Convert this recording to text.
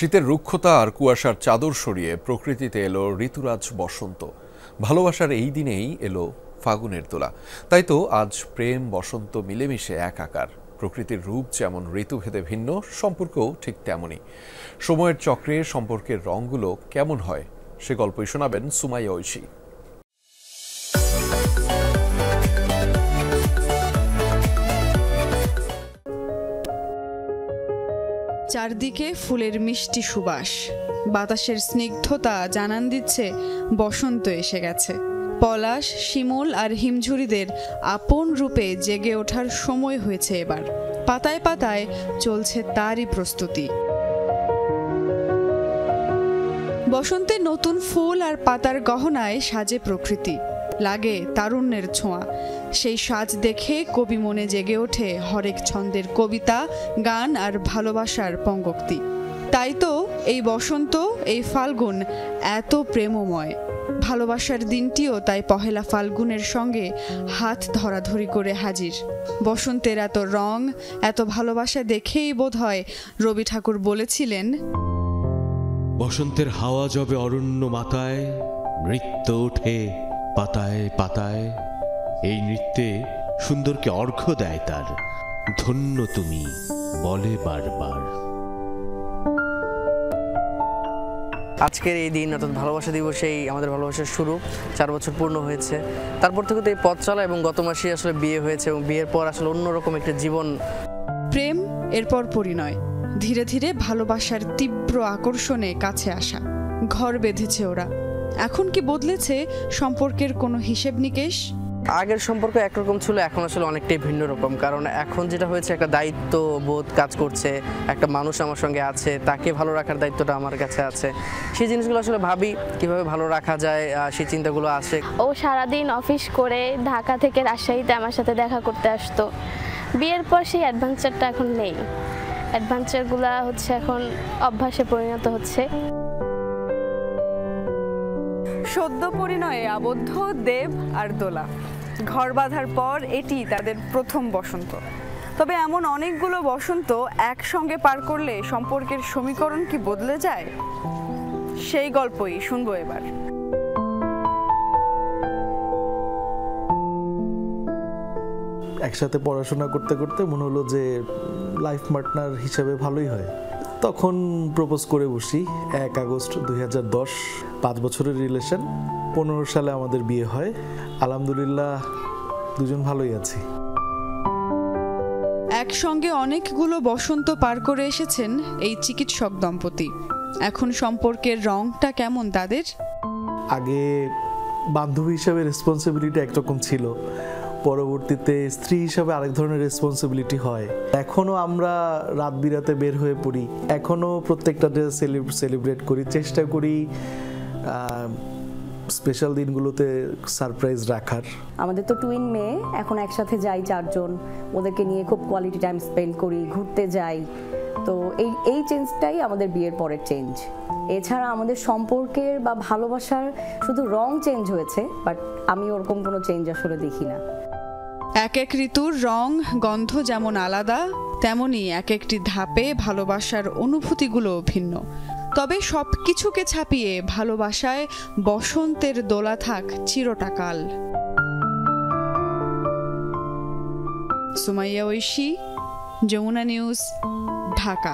শীতের রুক্ষতা আর কুয়াশার চাদর সরিয়ে প্রকৃতিতে এলো ঋতুরাজ বসন্ত। ভালোবাসার এই দিনেই এলো ফাগুনের দোলা। তাই তো আজ প্রেম বসন্ত মিলেমিশে একাকার। প্রকৃতির রূপ যেমন ঋতুভেদে ভিন্ন, সম্পর্কও ঠিক তেমনই। সময়ের চক্রে সম্পর্কের রঙগুলো কেমন হয় সে গল্পই শোনাবেন সুমাইয়া ঐশী। চারদিকে ফুলের মিষ্টি সুবাস, বাতাসের স্নিগ্ধতা জানান দিচ্ছে বসন্ত এসে গেছে। পলাশ, শিমুল আর হিমঝুরিদের আপন রূপে জেগে ওঠার সময় হয়েছে এবার। পাতায় পাতায় চলছে তারই প্রস্তুতি। বসন্তে নতুন ফুল আর পাতার গহনায় সাজে প্রকৃতি, লাগে তারুণ্যের ছোঁয়া। সেই সাজ দেখে কবি মনে জেগে ওঠে হরেক ছন্দের কবিতা, গান আর ভালোবাসার পঙ্গক্তি। তাই তো এই বসন্ত, এই ফাল্গুন এত প্রেমময়। ভালোবাসার দিনটিও তাই পহেলা ফাল্গুনের সঙ্গে হাত ধরাধরি করে হাজির। বসন্তের এত রং, এত ভালোবাসা দেখেই বোধহয় রবি ঠাকুর বলেছিলেন, বসন্তের হাওয়া যবে অরণ্য মাতায়, নৃত্য ওঠে পাতায় পাতায়। এই নৃত্যে সুন্দরকে অর্ঘ্য দেয় তার, ধন্য তুমি বলে বারবার। আজকের এই দিন অর্থাৎ ভালোবাসা দিবসেই আমাদের ভালোবাসার শুরু। 4 বছর পূর্ণ হয়েছে। তারপর থেকে তো এই পথ চলা এবং গত মাসে আসলে বিয়ে হয়েছে এবং বিয়ের পর আসলে অন্যরকম একটা জীবন। প্রেম এরপর পরিণয়, ধীরে ধীরে ভালোবাসার তীব্র আকর্ষণে কাছে আসা। ঘর বেঁধেছে ওরা। এখন কি বদলেছে সম্পর্কের কোনো হিসেব নিকেশ? আগের সম্পর্ক একরকম ছিল, এখন আসলে অনেকটাই ভিন্ন রকম। কারণ এখন যেটা হয়েছে, একটা দায়িত্ব বোধ কাজ করছে। একটা মানুষ আমার সঙ্গে আছে, তাকে ভালো রাখার দায়িত্বটা আমার কাছে আছে। সেই জিনিসগুলো আসলে ভাবি কিভাবে ভালো রাখা যায়, সেই চিন্তাগুলো আসে। ও সারাদিন অফিস করে ঢাকা থেকে রাজশাহীতে আমার সাথে দেখা করতে আসতো। বিয়ের পর সেই অ্যাডভেঞ্চারটা এখন নেই। অ্যাডভেঞ্চারগুলো হচ্ছে এখন অভ্যাসে পরিণত হচ্ছে। সদ্য পরিণয়ে আবদ্ধ দেব আর দোলা। ঘর বাঁধার পর এটি তাদের প্রথম বসন্ত। তবে এমন অনেকগুলো বসন্ত একসঙ্গে পার করলে সম্পর্কের সমীকরণ কি বদলে যায়? সেই গল্পই শুনবো এবার। একসাথে পড়াশোনা করতে করতে মনে হলো যে লাইফ পার্টনার হিসেবে ভালোই হয়। তখন প্রপোজ করে বসি 1 আগস্ট 2010। 5 বছরের রিলেশন। 15 সালে আমাদের বিয়ে হয়। আলহামদুলিল্লাহ দুজন ভালোই আছি। একসঙ্গে অনেকগুলো বসন্ত পার করে এসেছেন এই চিকিৎসক দম্পতি। এখন সম্পর্কের রংটা কেমন তাদের? আগে বান্ধবী হিসেবে রেসপন্সিবিলিটি একরকম ছিল, পরবর্তীতে স্ত্রী হিসাবে আরেক ধরনের রেসপন্সিবিলিটি হয়। এখনও আমরা রাত বিরাতে বের হয়ে পড়ি, এখনও প্রত্যেকটা ডে সেলিব্রেট করি, চেষ্টা করি স্পেশাল দিনগুলোতে সারপ্রাইজ রাখার। আমাদের তো টুইন মেয়ে, এখন একসাথে যাই 4 জন, ওদেরকে নিয়ে খুব কোয়ালিটি টাইম স্পেন্ড করি, ঘুরতে যাই। তো এই চেঞ্জটাই আমাদের বিয়ের পরের চেঞ্জ। এছাড়া আমাদের সম্পর্কের বা ভালোবাসার শুধু রং চেঞ্জ হয়েছে, বাট আমি ওরকম কোনো চেঞ্জ আসলে দেখি না। এক এক ঋতুর রং গন্ধ যেমন আলাদা, তেমনি এক একটি ধাপে ভালোবাসার অনুভূতিগুলো ভিন্ন। তবে সব কিছুকে ছাপিয়ে ভালোবাসায় বসন্তের দোলা থাক চিরটাকাল। সুমাইয়া ঐশী, যমুনা নিউজ, ঢাকা।